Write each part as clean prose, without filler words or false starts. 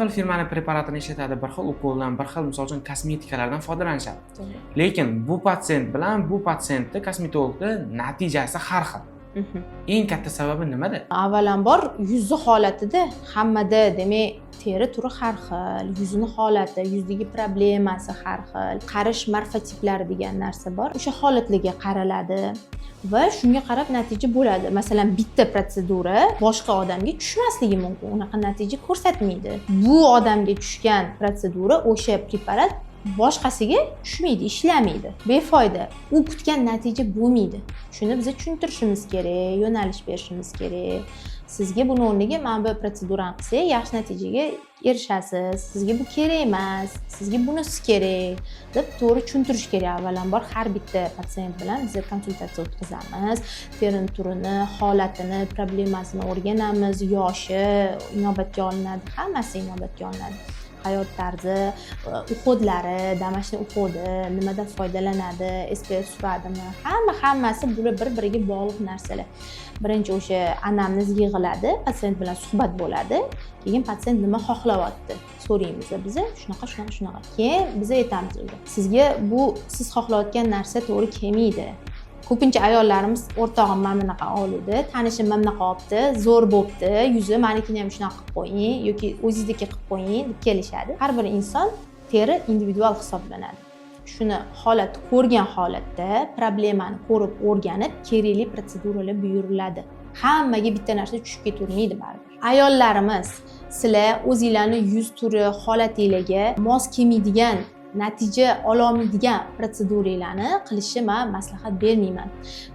xil firmani preparatini ishlatadi, bir xil ukoldan, bir xil misol uchun kosmetikalardan foydalanishadi. Lekin bu patsient bilan bu patsientni kosmetologni natijasi har xil. Eng katta sababi nimada? Avvalambor yuzi holatida hammada demak teri turi har xil, yuzini holati, yuzdagi problemasi har xil, qarish morfotiplari degan narsa bor. O'sha holatlarga qaraladi va shunga qarab natija bo'ladi. Masalan, bitta protsedura boshqa odamga tushmasligi mumkin, unaqa natija ko'rsatmaydi. Bu odamga tushgan protsedura, o'sha preparat boshqasiga tushmaydi, ishlamaydi, befoyda. U kutgan natija bo'lmaydi. Shuni biz tushuntirishimiz kerak, yo'nalish berishimiz kerak. Sizga buni o'rniga mana bu protsedurani qilsak, yaxshi natijaga erishasiz. Sizga bu kerak emas, sizga bunisi kerak deb to'g'ri tushuntirish kerak. Avvalambor har bitta patsient bilan biz konsultatsiya o'tkazamiz. Terini turini, holatini, problemasini o'rganamiz, yoshi inobatga olinadi, hammasi inobatga olinadi. Hayot tarzi, uhodlari, damashni uhodi, nimadan foydalanadi, SPF suradimi, hammasi bular bir-biriga bog'liq narsalar. Birinchi o'sha anamniz yig'iladi, patsient bilan suhbat bo'ladi. Keyin patsient nima xohlayapti so'raymiz biz, shunaqa. Keyin biz aytamiz unga. Sizga bu siz xohlayotgan narsa to'g'ri kelmaydi. Ko'pincha ayollarimiz o'rtog'im mana bunaqa oldi, tanishim mana bunaqa olibdi, zo'r bo'pti, yuzi menikini ham shunaqa qilib qo'ying yoki o'zingizniki qilib qo'ying deb kelishadi. Har bir inson teri individual hisoblanadi. Shuni holatni ko'rgan holatda problemani ko'rib o'rganib, kerakli protseduralar buyuriladi. Hammaga bitta narsa tushib ketavermaydi baribir. Ayollarimiz, sizlar o'zingizlarni yuz turi, holatingizga mos kelmaydigan natija ololmaydigan protseduralarni qilishni men maslahat bermayman.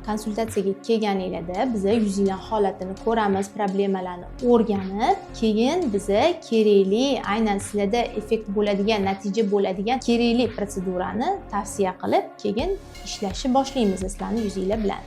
Konsultatsiyaga kelganingizda biz yuzingizning holatini ko'ramiz, problemalarni o'rganib, keyin biz kerakli, aynan sizlarda effekt bo'ladigan, natija bo'ladigan kerakli protsedurani tavsiya qilib, keyin ishlashni boshlaymiz sizlarning yuzingizlar bilan.